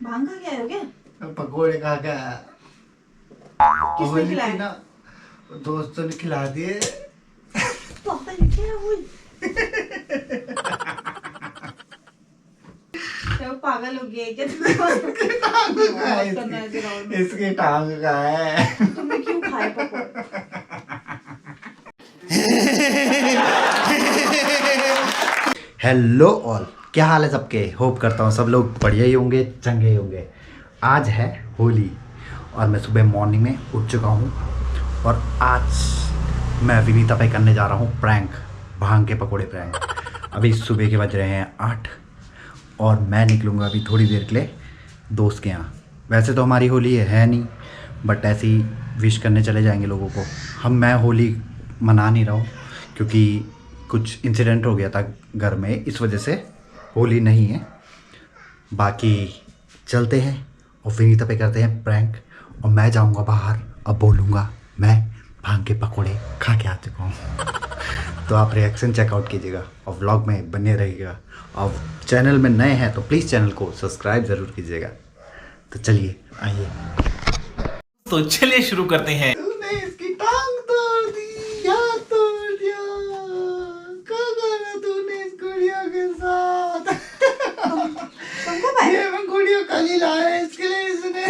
भांग खा के आए हो क्या? पकोड़े खा के आया। किसने खिलाए? ना दोस्तों ने खिला दिए। पापा लेके आया वो। क्या वो पागल हो गया है क्या? टांग का है इसकी टांग का है। तुमने क्यों खाए पकोड़े? हेलो ऑल, क्या हाल है सबके? होप करता हूँ सब लोग बढ़िया ही होंगे, चंगे ही होंगे। आज है होली और मैं सुबह मॉर्निंग में उठ चुका हूँ और आज मैं विनीता पे करने जा रहा हूँ प्रैंक, भांग के पकोड़े प्रैंक। अभी सुबह के बज रहे हैं 8 और मैं निकलूँगा अभी थोड़ी देर के लिए दोस्त के यहाँ। वैसे तो हमारी होली है नहीं, बट ऐसे ही विश करने चले जाएंगे लोगों को। मैं होली मना नहीं रहा हूँ क्योंकि कुछ इंसिडेंट हो गया था घर में, इस वजह से होली नहीं है। बाकी चलते हैं और विनीता पे करते हैं प्रैंक और मैं जाऊंगा बाहर। अब बोलूँगा मैं भांग के पकोड़े खा के आ चुका हूँ। तो आप रिएक्शन चेकआउट कीजिएगा और व्लॉग में बने रहिएगा। और चैनल में नए हैं तो प्लीज़ चैनल को सब्सक्राइब ज़रूर कीजिएगा। तो चलिए आइए, तो चलिए शुरू करते हैं। तूने इसकी टांग तोड़ दी, हाथ तोड़ दिया, क्या करा तूने इस गुड़िया के साथ? तुम कब आए? ये मैं गुड़िया कल ही लाया इसके लिए इसने।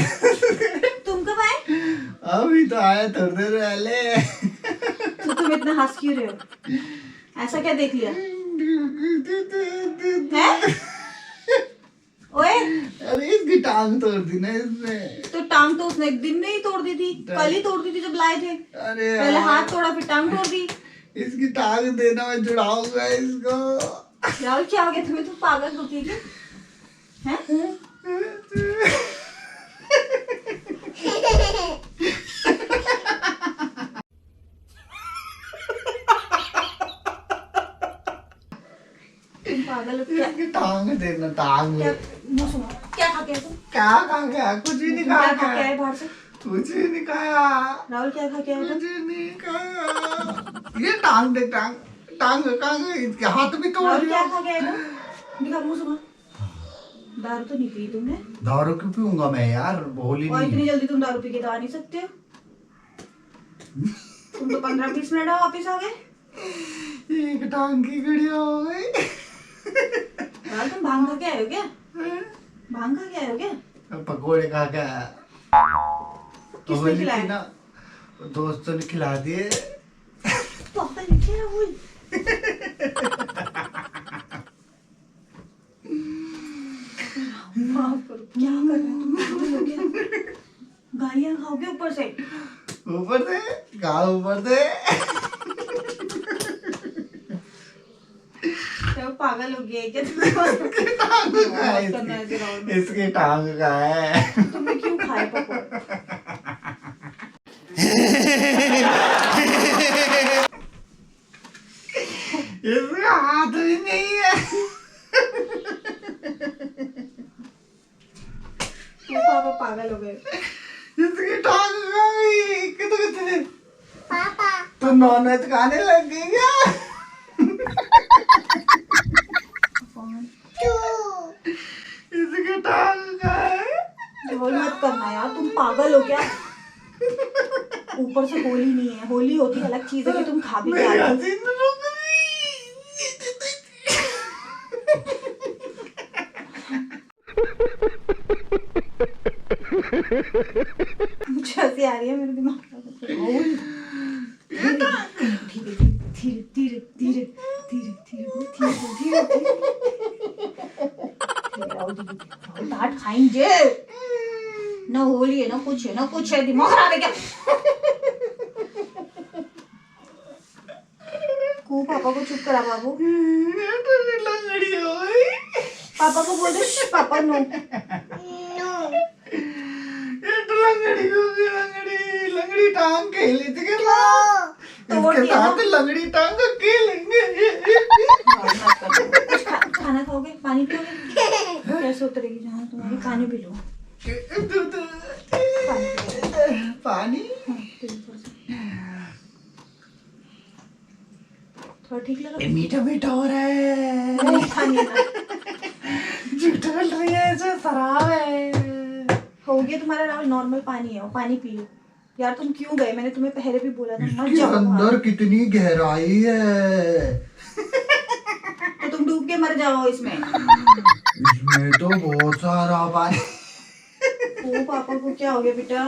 तुम कब आए? अभी तो आया थोड़ी देर पहले। तो तुम इतना हंस क्यों रहे हो? ऐसा क्या देख लिया है? ओए, अरे इसकी टांग तोड़ दी ना इसने। तो टांग तो उसने एक दिन में ही तोड़ दी थी, कल ही तोड़ दी थी जब लाए थे। अरे पहले हाथ तोड़ा फिर टांग तोड़ दी। इसकी टांग देना, मैं जुड़ाऊंगा इसको। राहुल क्या हो गया तुम्हें? तुम पागल होती है क्या? हैं? तुम पागल हो क्या? इसकी टांग देना, टांग। क्या मुंह सुनो, क्या खा के आए तुम? क्या खा गया? कुछ भी नहीं क्या खा के खाया। आए बाहर से? कुछ भी नहीं खाया। राहुल क्या खा के आए कुछ तुम? नहीं खाया। ये टांग दे, टांग टांग टांग, इसके हाथ भी तोड़ राहुल दिया। क्या खा के आए तुम? दिखा मुंह सुनो। दारू तो नहीं पी तुमने? दारू क्यों पीऊंगा मैं यार, होली और नहीं। इतनी जल्दी तुम दारू पी के तो आ नहीं सकते हो। तुम तो 15-20 मिनट में वापिस आ गए। एक टांग की गुड़िया हो गई। राहुल तुम भांग खा के आए हो क्या? भांग खा के आए हो क्या? पकोड़े खा के आया। किसने होली खिलाए? थी ना, दोस्तों ने खिला दिए। पापा लेके आया वो। माफ करो, क्या कर रहे हो तुम? पागल हो गया? गालियां खाओगे ऊपर से? ऊपर से कहाँ? ऊपर से क्या वो पागल हो गया है क्या? टांग का है करना है ऐसे राहुल में। इसकी टांग का है। तुमने क्यों खाए पकोड़े? इसका हाथ भी नहीं है। क्यों पापा पागल हो गए? इसकी टांग का भी कितने पापा तो नॉनवेज खाने लग गई क्या? इसकी टांग का है। राहुल मत करना यार, तुम पागल हो क्या? ऊपर से होली नहीं है, होली होती अलग चीज है कि तुम खा भी जा रहे हो। मुझे हंसी आ रही है, मेरे दिमाग में। धीरे धीरे धीरे धीरे धीरे धीरे धीरे धीरे डांट खाएंगे ना। होली है ना कुछ है, ना कुछ है, दिमाग खराब है क्या? को पापा को चुप करा बाबू। पापा को बोल दे पापा नो। लंगड़ी टांग के ली थी क्या? इसके साथ लंगड़ी टांग के लेंगे। कुछ खाना खाओगे? पानी पियोगे? कैसे उतरेगी जहाँ तुम्हारी? पानी पी लो। पानी थोड़ा ठीक लगा? मीठा मीठा हो रहा है। मीठा नहीं था। झूठ बोल रही है, ऐसा शराब है। हो गया तुम्हारा राहुल, नॉर्मल पानी है वो, पानी पियो यार। तुम क्यों गए? मैंने तुम्हें पहले भी बोला था मत इसके जाओ अंदर वहाँ। कितनी गहराई है। तो तुम डूब के मर जाओ इसमें। इसमें तो बहुत सारा पानी। ओ पापा को क्या हो गया बेटा?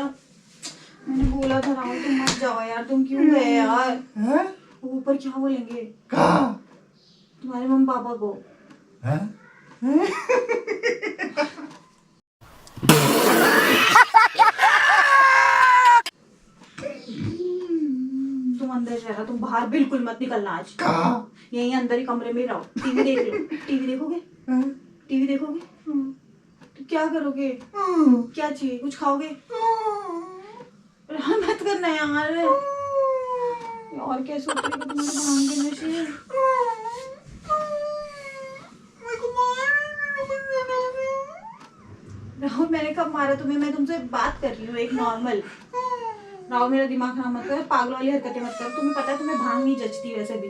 मैंने बोला था राहुल तुम मत जाओ यार, तुम क्यों गए यार? हैं? ऊपर क्या बोलेंगे कहाँ? तुम्हारे मम्मी पापा को? हैं? तुम अंदर जा, तुम बाहर बिल्कुल मत निकलना आज। कहाँ? यहीं अंदर ही कमरे में रहो, टीवी देख लो। टीवी देखोगे? टीवी देखोगे? तो क्या करोगे? क्या चाहिए? कुछ खाओगे? राहुल मत करना यार। और कैसे उतरेगा तुम्हारे भांग के नशे? राहुल मैंने कब मारा तुम्हें? मैं तुमसे बात कर रही हूँ एक नॉर्मल। राहुल मेरा दिमाग खराब मत कर, पागल वाली हरकतें मत कर। तुम्हें पता है तुम्हें भांग नहीं जचती वैसे भी।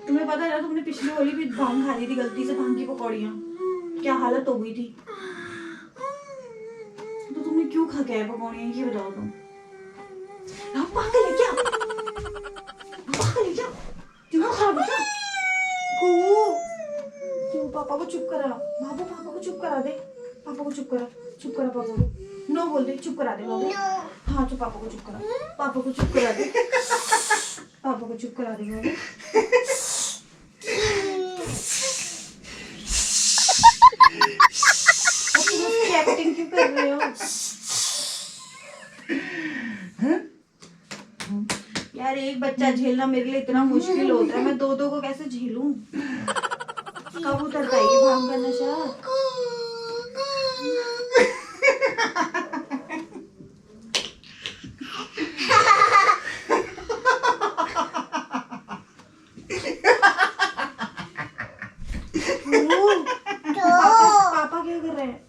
तुम्हें पता है ना तुमने पिछली होली भी भांग खा ली थी गलती से, भांग की पकौड़ियाँ। क्या हालत हो गई थी। तो तुमने क्यों खा के आए पकौड़ियाँ, ये बताओ तुम। राहुल पागल है क्या? पागल है क्या? दिमाग खराब है क्या? को पापा को चुप करा। बाबू पापा को चुप करा दे। पापा को चुप करा, चुप करा पापा को। नो बोल दे, चुप करा दे बाबू। हाँ तो पापा को चुप करा, पापा को चुप करा दे। पापा को चुप करा दे बाबू। एक्टिंग क्यों कर रहे हो यार? एक बच्चा झेलना मेरे लिए इतना मुश्किल होता है, मैं दो को कैसे झेलूं? कब उतर पाएगी भांग का नशा? पापा क्या कर रहे हैं?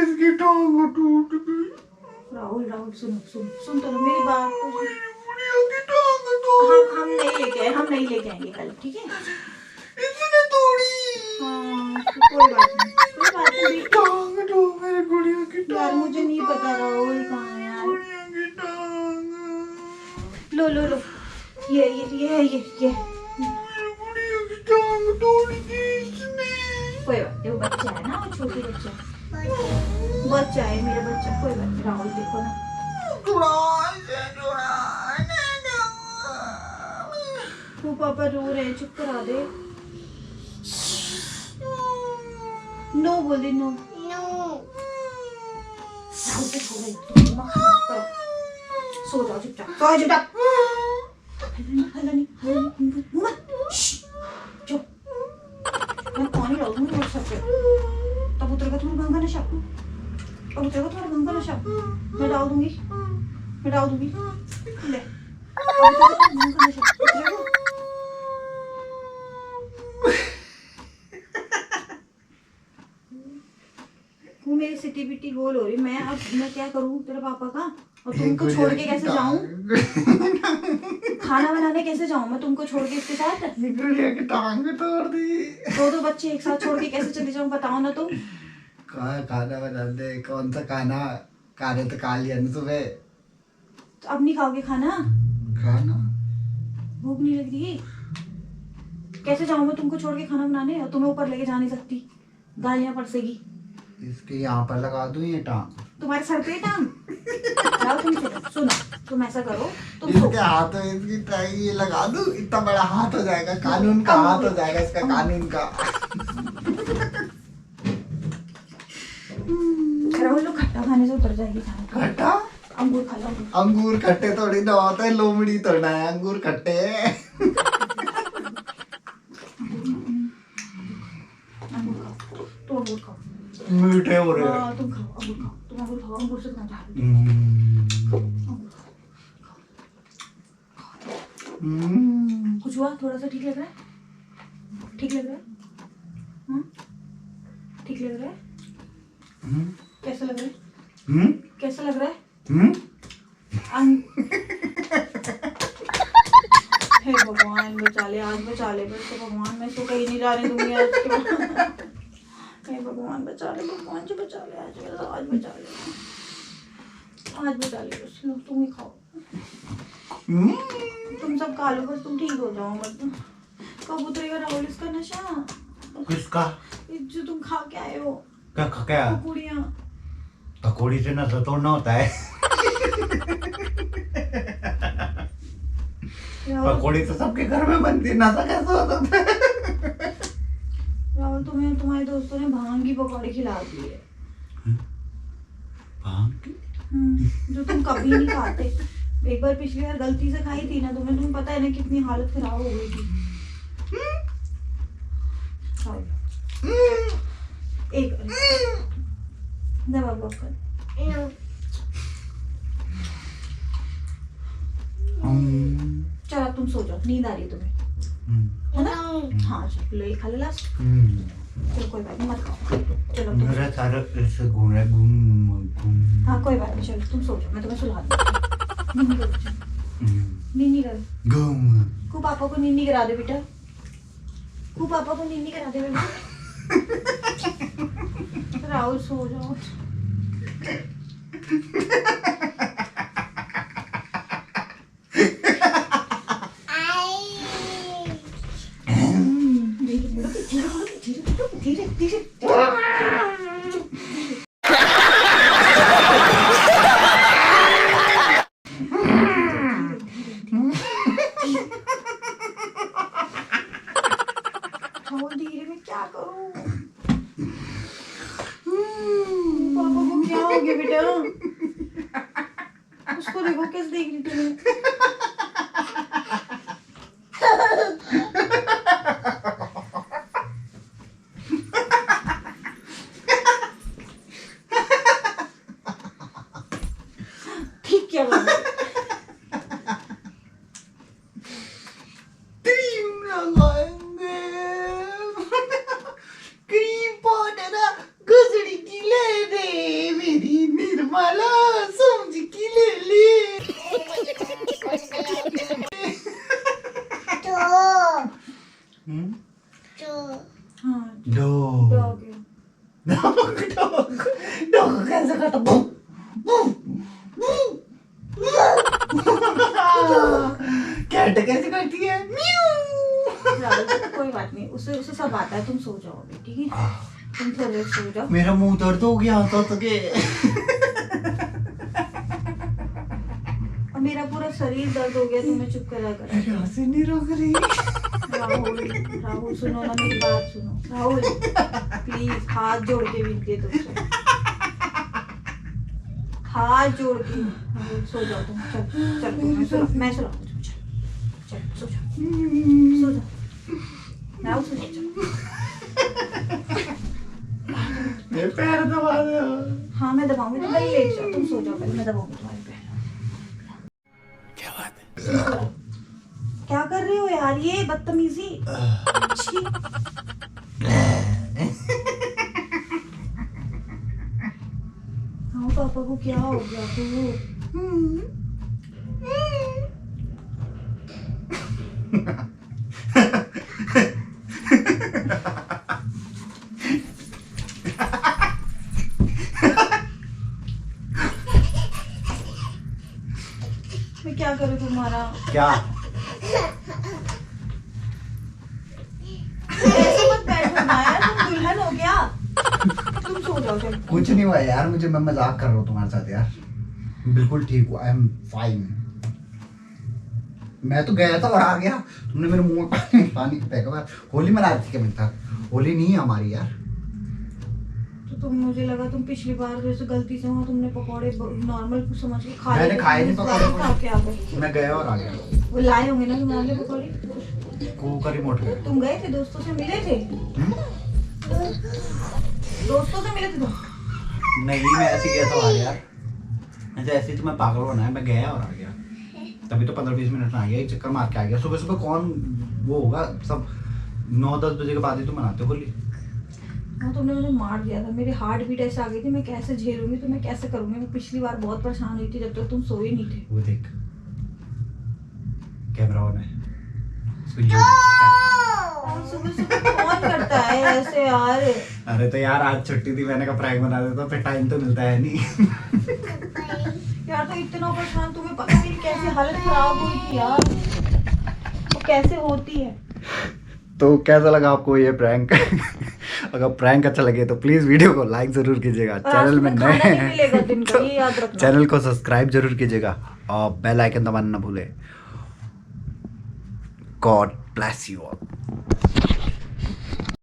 इसकी टांग टूट गई। राहुल राहुल सुन तो लो मेरी बात तो सुन। बुढ़िया की टांग तोड़। हम नहीं लेके आएंगे कल, ठीक है? इसने तोड़ी। हाँ तो कोई बात नहीं। टांग तो मेरी गुड़िया की टांग। यार मुझे नहीं पता राहुल कहाँ है यार। गुड़िया की टांग। लो ये मेरी गुड़िया की टांग तोड़ दी इसने। कोई बात नहीं, वो बच्चा है ना, वो छोटी बच्चा है मेरा बच्चा। कोई बात नहीं राहुल, देखो ना वो पापा रो रहे हैं, चुप करा दे। नो बोल दे, नो। राहुल पे छोड़ दे, दिमाग खराब मत करो। सो जाओ चुपचाप। हल्ला नहीं मत। चुप। मैं पानी डालूंगी तुम्हारे सर पे, तब उतरेगा तुम्हारा भांग का नशा। अब उतरेगा तुम्हारा भांग का नशा। मैं डाल दूंगी ले। अब उतरेगा तुम्हारा भांग का नशा, उतरेगा। वो मेरी सिटी बिटी गोल हो रही। मैं क्या करूं तेरे पापा का? और तुमको छोड़ के कैसे जाऊं? खाना बनाने कैसे जाऊं मैं तुमको छोड़ के इसके साथ? गुड़िया की टांग तोड़ दी। दो बच्चे एक साथ छोड़ के कैसे चले जाऊं, बताओ ना तुम। खाना बना दे। कौन सा खाना? खाने तो खा लिया ना सुबह। तो अब नहीं खाओगे खाना? खाना भूख नहीं लग रही? कैसे जाऊं मैं तुमको छोड़ के खाना बनाने? और तुम्हें ऊपर लेके जा नहीं सकती, गालियां पड़सेगी। इसके यहाँ पर लगा दूं ये टांग। तुम्हारे सर पे टांग? जाओ तुम चलो। सुनो तुम ऐसा करो, तुम सो। इसके हाथ में इसकी टांग ये लगा दूं, इतना बड़ा हाथ हो जाएगा, कानून का हाथ हो जाएगा इसका, कानून का। राहुल लोग खट्टा खाने से उतर जाएगी खाना। खट्टा? अंगूर खा लो। अंगूर खट्टे थोड़ी ना होते, लोमड़ी तोड़ना है अंगूर खट्टे। अंगूर खाओ, तुम अंगूर खाओ। मीठे हो रहे हैं। हाँ तुम खाओ, अंगूर खाओ, अंगूर से खाना चाहती कुछ हुआ? थोड़ा सा ठीक लग रहा है? ठीक लग रहा है? हाँ ठीक लग रहा है? कैसा लग रहा है? कैसा लग रहा है? हे भगवान बचा ले, आज बचा ले बस भगवान, मैं इसको कहीं नहीं जाने दूंगी आज के बाद। हे भगवान बचा ले, भगवान जी बचा ले, आज बचा ले, आज बचा ले बस। लो तुम ही खाओ, तुम सब खा लो बस, तुम ठीक हो जाओ मत। कब उतरेगा राहुल इसका नशा? किसका? जो तुम खा के आए हो क्या खा क्या? पकौड़ियाँ। पकौड़ी से नशा तोड़ना होता है। पकौड़ी तो सबके घर में बनती है, नशा कैसे हो सकता है? राहुल तुम्हें तुम्हारे दोस्तों ने भांग की पकौड़ी खिला दी है। भांग की? जो तुम कभी नहीं खाते। एक बार पिछली बार गलती से खाई थी ना तुम्हें पता है ना कितनी हालत खराब हो गई थी। एक दवा ब्लॉक कर। चल अब तुम सो जाओ, नींद आ रही है तुम्हें है ना? हाँ चलो लो, ये खा ले लास्ट। चलो कोई बात नहीं, मत खाओ, चलो तुम। मेरा सारा ऐसे घूम रहा है, घूम। हाँ कोई बात नहीं, चलो तुम सो जाओ, मैं तुम्हें सुला दूँ। नींद करो, नींद कर। घूम। को पापा को नींद करा दे बेटा, को पापा को नींद करा दे बेटा। राहुल सो जाओ। धीरे धीरे धीरे में क्या करूं? पापा को क्या हो गया बेटा? उसको देखो कैसे देख रही तुम्हें। ठीक क्या बात है? कैसे करता? कैट कैसे करती है? कोई बात नहीं, उसे उसे सब आता है। तुम सो जाओ अभी, ठीक है? तुम थोड़ी देर सो जाओ। मेरा मुंह दर्द हो गया तो के। और मेरा पूरा शरीर दर्द हो गया, तुम्हें चुप करा कर। हंसी नहीं रोक रही। राहुल राहुल सुनो ना, मेरी बात सुनो राहुल, प्लीज हाथ जोड़ के विनती है तुमसे, हाथ जोड़ के। राहुल सो जाओ तुम, चल चल मैं सुला दूँ, चल चल सो जाओ, सो जाओ राहुल, सो जाओ। मेरे पैर दबा दो। हाँ मैं दबाऊंगी, तुम पहले लेट जाओ, तुम सो जाओ पहले, मैं दबाऊंगी तुम्हारे पैर। क्या बात है? क्या कर रहे हो यार, ये बदतमीजी। छी। हाँ पापा को क्या हो गया? मैं क्या करूँ तुम्हारा? क्या? ऐसे मत बैठो ना यार, तुम दुल्हन हो क्या? तुम सो जाओ चल। कुछ नहीं हुआ यार, मैं मजाक कर रहा हूँ तुम्हारे साथ यार, बिल्कुल ठीक हूँ, आई एम फाइन। मैं तो गया था और आ गया, तुमने मेरे मुंह में पानी फेंका। होली मना रही थी क्या? मिलता होली नहीं है हमारी यार। तो तुम, मुझे लगा तुम पिछली बार जैसे गलती से वहाँ तुमने पकौड़े नॉर्मल समझ के खा मैंने खाए नहीं पकौड़े, खा के आ गए। मैं गया और आ गया। वो लाए होंगे ना तुम्हारे लिए पकौड़े? को का रिमोट है। तुम गए थे, दोस्तों से मिले थे? दोस्तों से मिले थे तुम? नहीं, मैं ऐसे गया था बाहर यार, ऐसे ही तो मैं पागल होना है, मैं गया और आ गया, तभी तो 15-20 मिनट में आ गया, एक चक्कर मार के आ गया। सुबह सुबह कौन वो होगा, सब 9-10 बजे के बाद ही तो मनाते होली। हाँ तुमने मुझे मार दिया था, मेरी हार्ट बीट ऐसे आ गई थी, मैं कैसे झेलूंगी, तो मैं कैसे करूंगी। मैं पिछली बार बहुत परेशान हुई थी जब तक तुम सोए नहीं थे। वो देख कैमरा ऑन है। इसको यूं और सुबह सुबह कौन करता है ऐसे यार? अरे तो यार आज छुट्टी थी, मैंने कहा प्रैंक बना देता, फिर टाइम तो मिलता है नहीं। यार तो इतना परेशान, तुम्हें पता मेरी कैसी हालत खराब हुई थी यार, वो कैसे होती है। तो कैसा लगा आपको ये प्रैंक? अगर प्रैंक अच्छा लगे तो प्लीज वीडियो को लाइक जरूर कीजिएगा, चैनल में नए खाना नहीं मिलेगा दिन का, हैं ये याद रखना। चैनल को सब्सक्राइब जरूर कीजिएगा और बेल आइकन दबाना ना भूले। God bless you all.